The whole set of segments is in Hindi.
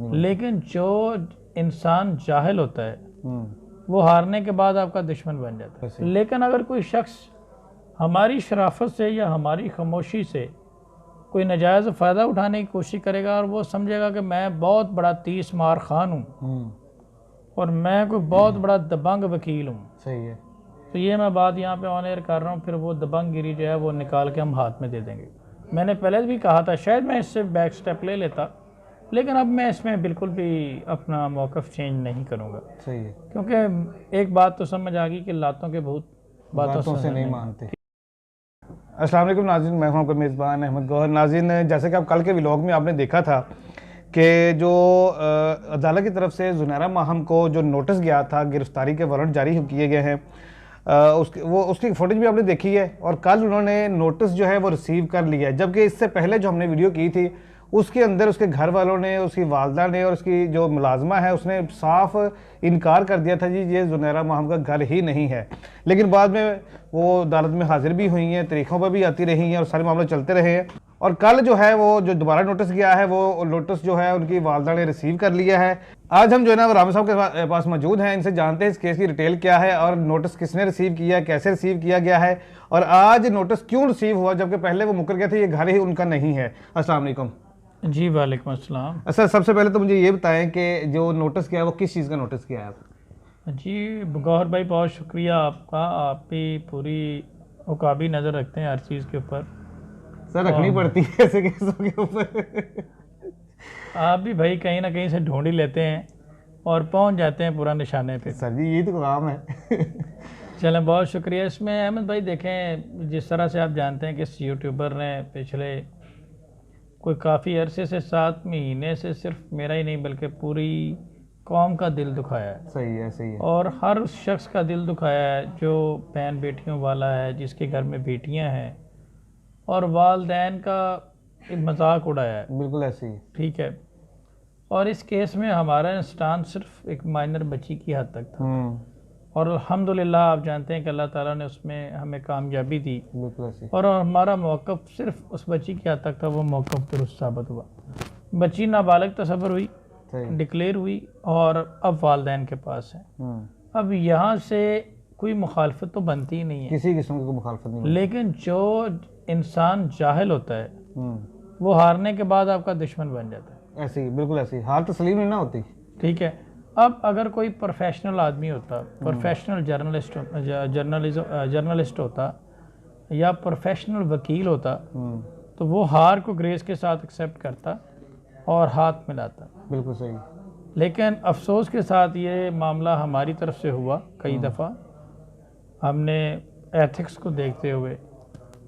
नहीं। लेकिन जो इंसान जाहिल होता है वो हारने के बाद आपका दुश्मन बन जाता है। लेकिन अगर कोई शख्स हमारी शराफत से या हमारी खामोशी से कोई नाजायज़ फ़ायदा उठाने की कोशिश करेगा और वो समझेगा कि मैं बहुत बड़ा 30 मार खान हूँ और मैं कोई बहुत बड़ा दबंग वकील हूँ, सही है। तो ये मैं बात यहाँ पे ऑन एयर कर रहा हूँ, फिर वो दबंगगिरी जो है वो निकाल के हम हाथ में दे देंगे। मैंने पहले भी कहा था शायद मैं इससे बैक स्टेप ले लेता, लेकिन अब मैं इसमें बिल्कुल भी अपना मौक़िफ़ चेंज नहीं करूँगा। सही है, क्योंकि एक बात तो समझ आ गई कि लातों के बहुत बातों से नहीं मानते। अस्सलाम वालेकुम नाज़रीन, मैं हूं आपका मेज़बान अहमद गौहर। नाज़रीन, जैसे कि आप कल के व्लॉग में आपने देखा था कि जो अदालत की तरफ से ज़ुनैरा माहम को जो नोटिस गया था, गिरफ्तारी के वारंट जारी किए गए हैं, उसकी फुटेज भी आपने देखी है। और कल उन्होंने नोटिस जो है वो रिसीव कर लिया है, जबकि इससे पहले जो हमने वीडियो की थी उसके अंदर उसके घर वालों ने, उसकी वालदा ने और उसकी जो मुलाजमा है उसने साफ इनकार कर दिया था जी ये ज़ुनैरा माहम का घर ही नहीं है। लेकिन बाद में वो अदालत में हाजिर भी हुई हैं, तरीक़ों पर भी आती रही हैं और सारे मामले चलते रहे हैं। और कल जो है वो जो दोबारा नोटिस गया है वो नोटिस जो है उनकी वालदा ने रिसीव कर लिया है। आज हम जो है ना राम साहब के पास मौजूद हैं, इनसे जानते हैं इस केस की डिटेल क्या है और नोटिस किसने रिसीव किया, कैसे रिसीव किया गया है और आज नोटिस क्यों रिसीव हुआ जबकि पहले वो मुकर गए थे ये घर ही उनका नहीं है। अस्सलाम वालेकुम। जी वालेकुम अस्सलाम। अच्छा, सबसे पहले तो मुझे ये बताएं कि जो नोटिस किया है वो किस चीज़ का नोटिस किया है आप? जी गौहर भाई बहुत शुक्रिया आपका, आप भी पूरी उकाबी नज़र रखते हैं हर चीज़ के ऊपर। सर रखनी पड़ती है ऐसे केसों के ऊपर। आप भी भाई कहीं ना कहीं से ढूंढ ही लेते हैं और पहुंच जाते हैं पूरा निशाने पे। सर जी यही तो काम है। चलें, बहुत शुक्रिया। इसमें अहमद भाई देखें, जिस तरह से आप जानते हैं कि इस यूट्यूबर ने पिछले कोई काफ़ी अरसे से 7 महीने से सिर्फ मेरा ही नहीं बल्कि पूरी कौम का दिल दुखाया है। सही है, सही है। और हर उस शख्स का दिल दुखाया है जो बहन बेटियों वाला है, जिसके घर में बेटियां हैं, और वालदैन का एक मजाक उड़ाया है। बिल्कुल ऐसे ही। ठीक है। और इस केस में हमारा स्टांस सिर्फ एक माइनर बच्ची की हद तक था और अल्हम्दुलिल्लाह आप जानते हैं कि अल्लाह ताला ने उसमें हमें कामयाबी दी। बिल्कुल ऐसे। और हमारा मौक़िफ़ सिर्फ उस बच्ची की हद तक था, वो मौक़िफ़ दुरुस्त साबित हुआ। बच्ची नाबालिग तसव्वुर हुई, डिक्लेयर हुई और अब वालदैन के पास है। अब यहाँ से कोई मुखालफत तो बनती ही नहीं है, किसी किस्म की कोई मुखालफत नहीं। लेकिन जो इंसान जाहिल होता है वो हारने के बाद आपका दुश्मन बन जाता है। ऐसे ही, बिल्कुल ऐसे ही। हार तस्लीम नहीं ना होती। ठीक है। अब अगर कोई प्रोफेशनल आदमी होता, प्रोफेशनल जर्नलिस्ट होता या प्रोफेशनल वकील होता तो वो हार को ग्रेस के साथ एक्सेप्ट करता और हाथ मिलाता। बिल्कुल सही। लेकिन अफसोस के साथ ये मामला हमारी तरफ से हुआ। कई दफ़ा हमने एथिक्स को देखते हुए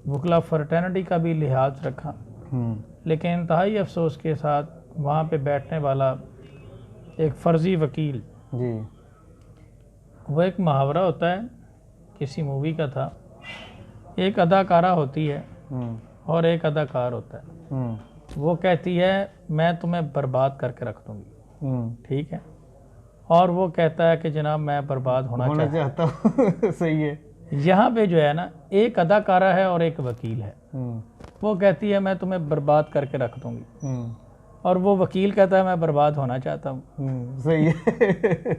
वकला फ्रेटर्निटी का भी लिहाज रखा, लेकिन इंतहाई अफसोस के साथ वहाँ पे बैठने वाला एक फ़र्ज़ी वकील जी, वो एक मुहावरा होता है, किसी मूवी का था, एक अदाकारा होती है और एक अदाकार होता है। वो कहती है मैं तुम्हें बर्बाद करके रख दूँगी, ठीक है, और वो कहता है कि जनाब मैं बर्बाद होना चाहता हूँ। सही है। यहाँ पे जो है ना एक अदाकारा है और एक वकील है। वो कहती है मैं तुम्हें बर्बाद करके रख दूँगी और वो वकील कहता है मैं बर्बाद होना चाहता हूँ। सही है।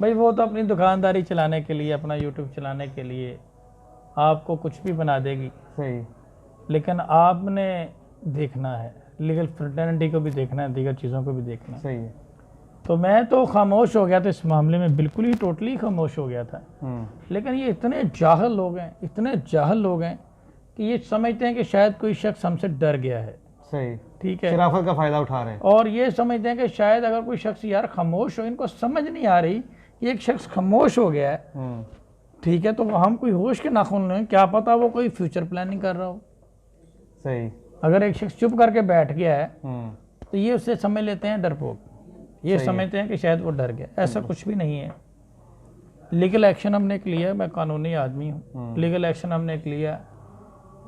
भाई वो तो अपनी दुकानदारी चलाने के लिए, अपना यूट्यूब चलाने के लिए आपको कुछ भी बना देगी। सही। लेकिन आपने देखना है, लीगल फ्रेटर्निटी को भी देखना है, दीगर चीज़ों को भी देखना है। सही है। तो मैं तो खामोश हो गया था इस मामले में, बिल्कुल ही टोटली खामोश हो गया था। लेकिन ये इतने जाहिल लोग हैं, इतने जाहिल लोग हैं कि ये समझते हैं कि शायद कोई शख्स हमसे डर गया है। सही। ठीक है, शराफत का फ़ायदा उठा रहे हैं और ये समझते हैं कि शायद अगर कोई शख्स यार खामोश हो, इनको समझ नहीं आ रही ये एक शख्स खामोश हो गया है, ठीक है, तो हम कोई होश के नाखून लें, क्या पता वो कोई फ्यूचर प्लानिंग कर रहा हो। सही। अगर एक शख्स चुप करके बैठ गया है तो ये उससे समझ लेते हैं डरपोक, ये समझते हैं कि शायद वो डर गया। ऐसा कुछ भी नहीं है। लीगल एक्शन हमने एक लिया, मैं कानूनी आदमी हूँ, लीगल एक्शन हमने एक लिया।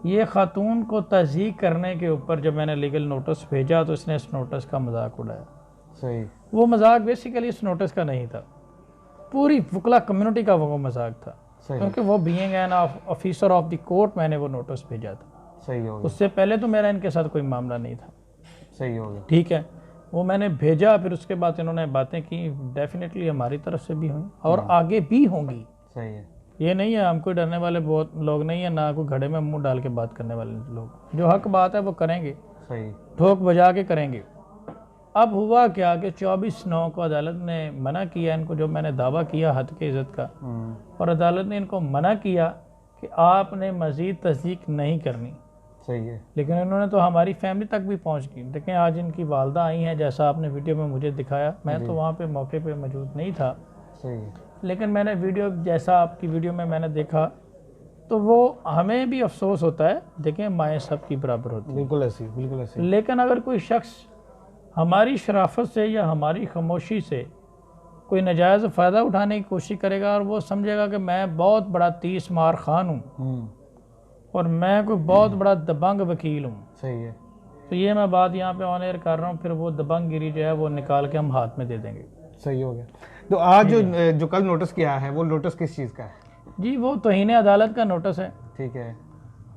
ये खातून को तज़ीक करने के ऊपर जब मैंने लीगल नोटिस भेजा तो इसने इस नोटिस का मजाक उड़ाया। सही। वो मजाक बेसिकली इस नोटिस का नहीं था, पूरी वकला कम्युनिटी का वो मजाक था, क्योंकि वो being an officer of the court मैंने वो नोटिस भेजा था। सही हो गया। उससे पहले तो मेरा इनके साथ कोई मामला नहीं था। सही हो गया। ठीक है, वो मैंने भेजा, फिर उसके बाद इन्होंने बातें की, डेफिनेटली हमारी तरफ से भी हुई और आगे भी होंगी। सही है। ये नहीं है, हम कोई डरने वाले बहुत लोग नहीं है, ना कोई घड़े में मुंह डाल के बात करने वाले लोग। जो हक बात है वो करेंगे, सही। ठोक बजा के करेंगे। अब हुआ क्या कि 24/9 को अदालत ने मना किया इनको, जो मैंने दावा किया हद के इज़्ज़त का, और अदालत ने इनको मना किया कि आपने मज़ीद तस्दीक नहीं करनी। सही है। लेकिन इन्होंने तो हमारी फैमिली तक भी पहुंच की। देखें आज इनकी वालदा आई हैं, जैसा आपने वीडियो में मुझे दिखाया, मैं तो वहाँ पे मौके पे मौजूद नहीं था, सही है। लेकिन मैंने वीडियो जैसा आपकी वीडियो में मैंने देखा तो वो हमें भी अफसोस होता है। देखें माएँ सब की बराबर होती है, बिल्कुल ऐसी, बिल्कुल ऐसी। लेकिन अगर कोई शख्स हमारी शराफत से या हमारी खामोशी से कोई नाजायज़ फ़ायदा उठाने की कोशिश करेगा और वो समझेगा कि मैं बहुत बड़ा 30 मार खान हूँ और मैं कोई बहुत बड़ा दबंग वकील हूँ, सही है। तो ये मैं बात यहाँ पे ऑन एयर कर रहा हूँ, फिर वो दबंगगिरी जो है वो निकाल के हम हाथ में दे देंगे। सही हो गया। तो आज जो कल नोटिस किया है वो नोटिस किस चीज़ का है? जी वो तौहीन अदालत का नोटिस है। ठीक है।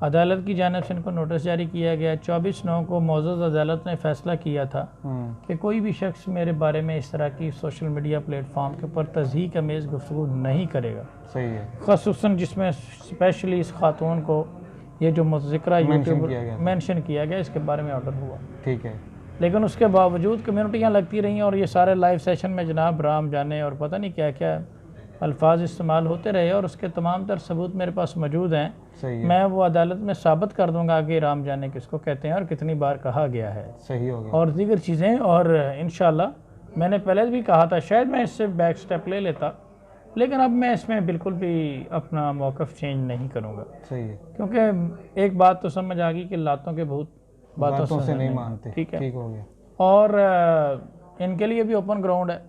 अदालत की जानिब से इनको नोटिस जारी किया गया। 24/9 को मौजूद अदालत ने फैसला किया था कि कोई भी शख्स मेरे बारे में इस तरह की सोशल मीडिया प्लेटफॉर्म के ऊपर तज़हीक अमेज़ गुफ्तगू नहीं करेगा। सही है। ख़ुसूसन जिसमें स्पेशली इस खातून को ये जो मुज़िक्रा यूट्यूब मेंशन किया गया, इसके बारे में ऑर्डर हुआ। ठीक है। लेकिन उसके बावजूद कम्यूनिटियाँ लगती रही और ये सारे लाइव सेशन में जनाब राम जाने और पता नहीं क्या क्या अल्फाज इस्तेमाल होते रहे, और उसके तमाम तर सबूत मेरे पास मौजूद हैं। सही है। मैं वो अदालत में साबित कर दूंगा कि राम जाने किसको कहते हैं और कितनी बार कहा गया है। सही हो गया। और दीगर चीज़ें, और इंशाल्लाह मैंने पहले भी कहा था, शायद मैं इससे बैक स्टेप ले लेता, लेकिन अब मैं इसमें बिल्कुल भी अपना मौक़िफ़ चेंज नहीं करूँगा। सही है। क्योंकि एक बात तो समझ आ गई कि लातों के बहुत बातों से नहीं मानते। ठीक है, ठीक हो गया। और इनके लिए भी ओपन ग्राउंड है।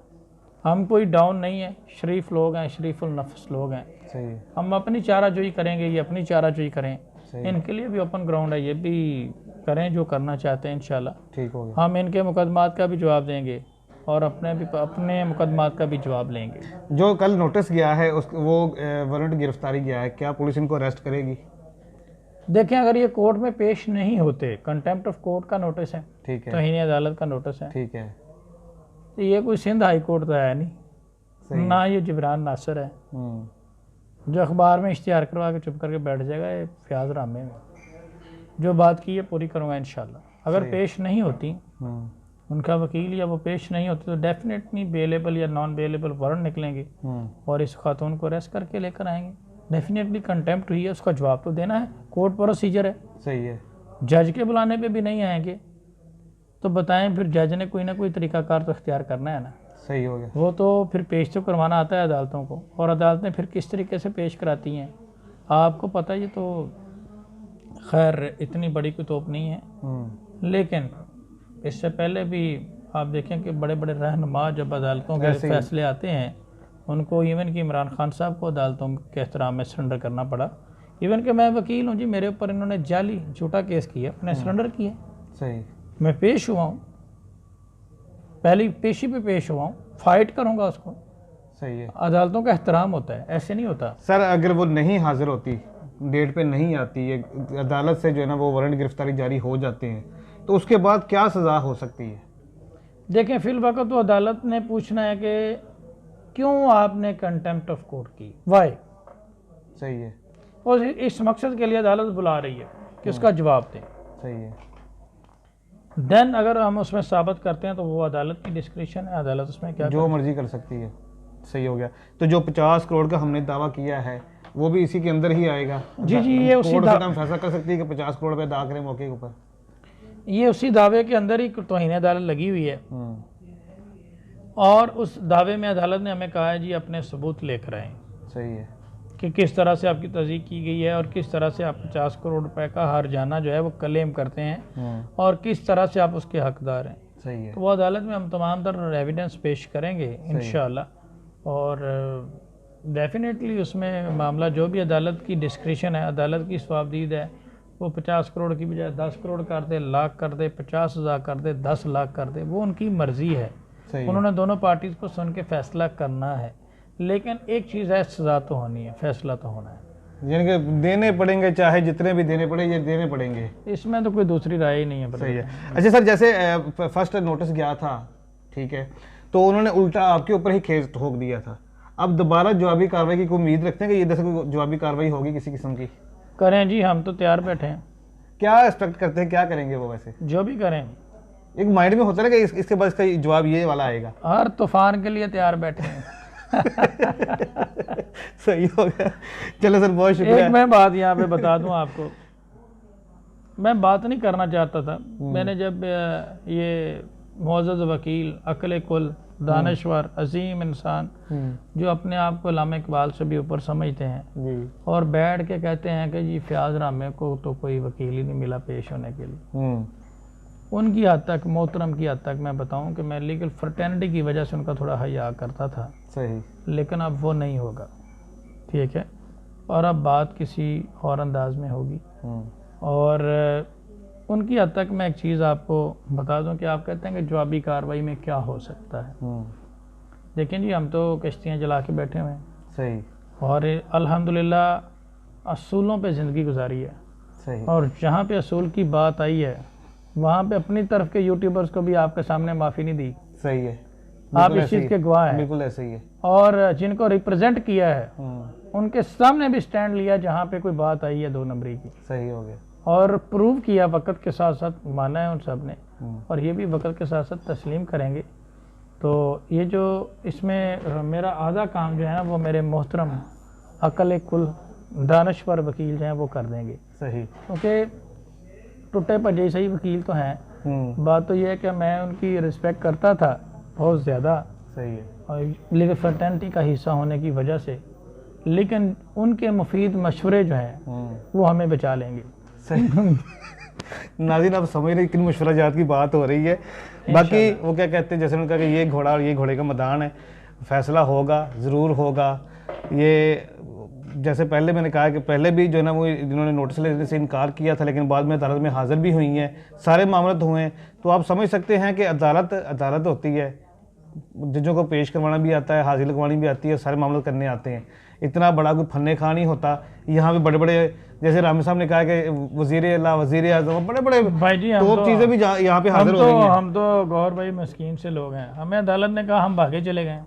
हम कोई डाउन नहीं है, शरीफ लोग हैं, शरीफुल नफ्स लोग हैं। सही है। हम अपनी चाराजोई करेंगे, ये अपनी चाराजोई करें। इनके लिए भी ओपन ग्राउंड है, ये भी करें जो करना चाहते हैं इंशाल्लाह। ठीक हो गया। हम इनके मुकदमात का भी जवाब देंगे और अपने मुकदमात का भी जवाब लेंगे। जो कल नोटिस गया है वो वारंट गिरफ्तारी गया है, क्या पुलिस इनको अरेस्ट करेगी? देखें अगर ये कोर्ट में पेश नहीं होते, कंटेम्प्ट ऑफ कोर्ट का नोटिस है, ठीक है, तौहीन अदालत का नोटिस है, ठीक है, तो ये कोई सिंध हाई कोर्ट तो है नहीं, ना ये जिब्रान नासिर है जो अखबार में इश्तिहार करवा के चुप करके बैठ जाएगा। ये फयाज रामे में जो बात की है पूरी करूँगा इंशाल्लाह। अगर पेश नहीं होती उनका वकील या वो पेश नहीं होती तो डेफिनेटली बेलेबल या नॉन बेलेबल वारंट निकलेंगे और इस खातून को अरेस्ट करके लेकर आएंगे। डेफिनेटली कंटेम्प्ट हुई है, उसका जवाब तो देना है, कोर्ट प्रोसीजर है। सही है। जज के बुलाने पे भी नहीं आएंगे तो बताएं फिर जज ने कोई ना कोई तरीकाकार तो इख्तियार करना है ना। सही हो गया। वो तो फिर पेश तो करवाना आता है अदालतों को, और अदालतें फिर किस तरीके से पेश कराती हैं आपको पता है। ये तो खैर इतनी बड़ी कोई तोप नहीं है, लेकिन इससे पहले भी आप देखें कि बड़े बड़े रहनुमा जब अदालतों के फैसले आते हैं उनको, इवन कि इमरान खान साहब को अदालतों के एहतराम में सरेंडर करना पड़ा। इवन कि मैं वकील हूँ जी, मेरे ऊपर इन्होंने जाली झूठा केस किया, मैंने सरेंडर किया। सही। मैं पेश हुआ हूँ, पहली पेशी पे पेश हुआ हूँ, फाइट करूँगा उसको। सही है। अदालतों का एहतराम होता है, ऐसे नहीं होता। सर अगर वो नहीं हाजिर होती, डेट पे नहीं आती, अदालत से जो है ना वो वारंट गिरफ्तारी जारी हो जाते हैं, तो उसके बाद क्या सज़ा हो सकती है? देखें फिल वक्त तो अदालत ने पूछना है कि क्यों आपने कंटेम्प्ट ऑफ कोर्ट की, वाई। सही है। और इस मकसद के लिए अदालत बुला रही है कि उसका जवाब दें। सही है। देन अगर हम उसमें साबित करते हैं तो वो अदालत की डिस्क्रिप्शन है, अदालत उसमें क्या जो मर्जी कर सकती है। सही हो गया। तो जो 50 करोड़ का हमने दावा किया है वो भी इसी के अंदर ही आएगा? जी जी, ये उसी हम फैसला कर सकती है कि 50 करोड़ रुपए अदा करें मौके के ऊपर। ये उसी दावे के अंदर ही तौहीन अदालत लगी हुई है, और उस दावे में अदालत ने हमें कहा है जी अपने सबूत लेकर आएँ। सही है। कि किस तरह से आपकी तस्दीक की गई है और किस तरह से आप 50 करोड़ रुपए का हर जाना जो है वो क्लेम करते हैं और किस तरह से आप उसके हकदार हैं। सही है। तो वो अदालत में हम तमाम तर एविडेंस पेश करेंगे इंशाल्लाह, और डेफिनेटली उसमें मामला जो भी अदालत की डिस्क्रिशन है, अदालत की सवाबदीद है, वो 50 करोड़ की बजाय 10 करोड़ कर दे, लाख कर दे, 50,000 कर दे, 10 लाख कर दे, वो उनकी मर्ज़ी है। उन्होंने दोनों पार्टीज़ को सुन के फैसला करना है। लेकिन एक चीज़ है, सज़ा तो होनी है, फैसला तो होना है। यानी कि देने पड़ेंगे, चाहे जितने भी देने पड़े ये देने पड़ेंगे। इसमें तो कोई दूसरी राय ही नहीं है। सही है। अच्छा सर, जैसे फर्स्ट नोटिस गया था, ठीक है, तो उन्होंने उल्टा आपके ऊपर ही केस ठोक दिया था। अब दोबारा जवाबी कार्रवाई की कोई उम्मीद रखते हैं कि ये जैसे कोई जवाबी कार्रवाई होगी किसी किस्म की? करें जी, हम तो तैयार बैठे हैं। क्या एक्सपेक्ट करते हैं, क्या करेंगे वो? वैसे जो भी करें, एक माइंड में होता है ना कि इसके बाद इसका जवाब ये वाला आएगा। हर तूफान के लिए तैयार बैठे हैं। सही हो गया। चलो सर, बहुत शुक्रिया। एक मैं बात यहाँ पे बता दूं आपको, मैं बात नहीं करना चाहता था। मैंने जब ये मुअज़्ज़ज़ वकील, अक्ल कुल, दानश्वर, अजीम इंसान, जो अपने आप को अल्लामा इकबाल से भी ऊपर समझते हैं जी। और बैठ के कहते हैं कि जी फयाज रामे को तो कोई वकील ही नहीं मिला पेश होने के लिए, उनकी हद तक, मोहतरम की हद तक मैं बताऊं कि मैं लीगल फ्रटर्निटी की वजह से उनका थोड़ा हया करता था। सही। लेकिन अब वो नहीं होगा, ठीक है, और अब बात किसी और अंदाज में होगी। और उनकी हद तक मैं एक चीज़ आपको बता दूं कि आप कहते हैं कि जवाबी कार्रवाई में क्या हो सकता है। देखें जी, हम तो कश्तियाँ जला के बैठे हुए हैं। सही। और अल्हम्दुलिल्लाह असूलों पे ज़िंदगी गुजारी है। सही। और जहाँ पे असूल की बात आई है वहाँ पे अपनी तरफ के यूट्यूबर्स को भी आपके सामने माफ़ी नहीं दी। सही है। आप इस चीज़ के गवाह हैं। बिल्कुल ऐसे ही है। और जिनको रिप्रेजेंट किया है उनके सामने भी स्टैंड लिया जहाँ पे कोई बात आई है 2 नंबरी की। सही हो गया। और प्रूव किया वक्त के साथ साथ, माना है उन सब ने, और ये भी वक्त के साथ साथ तस्लीम करेंगे। तो ये जो इसमें मेरा आधा काम जो है ना वो मेरे मोहतरम अक्ल कुल दानश्वर वकील जो हैं वो कर देंगे। सही। क्योंकि टुटे भजे सही वकील तो हैं। बात तो ये है कि मैं उनकी रिस्पेक्ट करता था बहुत ज़्यादा। सही है। और लीगल फ्रटर्निटी का हिस्सा होने की वजह से, लेकिन उनके मुफीद मशवरे जो हैं वो हमें बचा लेंगे। सही। नाज़रीन, आप समझ रहे किन मशवरा जात की बात हो रही है। बाकी वो क्या कहते हैं, जैसे उन्होंने कहा कि ये घोड़ा और ये घोड़े का मैदान है, फैसला होगा, ज़रूर होगा। ये जैसे पहले मैंने कहा कि पहले भी जो है ना वो जिन्होंने नोटिस लेने से इनकार किया था, लेकिन बाद में अदालत में हाजिर भी हुई हैं, सारे मामले हुए हैं। तो आप समझ सकते हैं कि अदालत होती है, जजों को पेश करवाना भी आता है, हाजिर लगवानी भी आती है, सारे मामले करने आते हैं। इतना बड़ा कोई फन्ने खा नहीं होता। यहाँ पे बड़े बड़े, जैसे रामी साहब ने कहा कि वज़ीर अल्लाह, वज़ीर आज़म, बड़े बड़े भाई जी तो चीज़ें भी यहाँ पे हाजिर हो रही हैं। हम तो गौर भाई मस्कीन से लोग हैं। हमें अदालत ने कहा, हम भागे चले गए।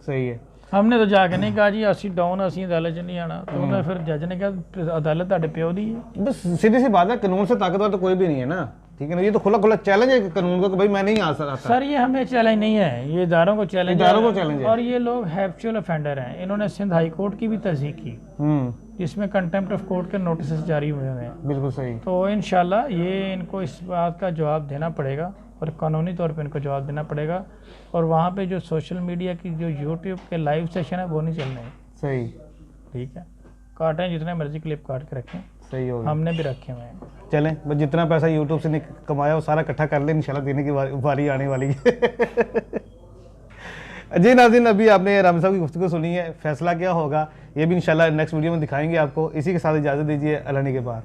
सही है। हमने तो जाके नहीं कहा जी असी डाउन, असी अदालत च नहीं आना। तो उन्हें फिर जज ने कहा अदालत ਤੁਹਾਡੇ ਪਿਓ ਦੀ है। बस सीधी सी बात है, कानून से ताकतवर तो कोई भी नहीं है ना, ठीक है ना। ये तो खुला खुला चैलेंज है कानून को कि भाई मैं नहीं आ सकता। सर ये हमें चैलेंज नहीं है, ये इदारों को चैलेंज है। और ये लोग हैप्चुअल ऑफेंडर हैं। इन्होंने सिंध हाई कोर्ट की भी तस्दीक की, जिसमें कंटेम्प्ट ऑफ कोर्ट के नोटिस जारी हुए हैं। बिल्कुल सही। तो इंशाल्लाह ये इनको इस बात का जवाब देना पड़ेगा और कानूनी तौर पे इनको जवाब देना पड़ेगा। और वहाँ पे जो सोशल मीडिया की जो यूट्यूब के लाइव सेशन है वो नहीं चलने हैं। सही। ठीक है, काटें जितने मर्जी क्लिप काट के रखें। सही हो गया। हमने भी रखे हुए हैं। चलें, बस जितना पैसा यूट्यूब से कमाया वो सारा इकट्ठा कर ले, इंशाल्लाह देने की बारी आने वाली है। जी नाज़रीन, अभी आपने रामी साहब की गुफ्तगू सुनी है, फैसला क्या होगा ये भी इंशाल्लाह नेक्स्ट वीडियो में दिखाएंगे आपको। इसी के साथ इजाज़त दीजिए, अल्लाह के बाद।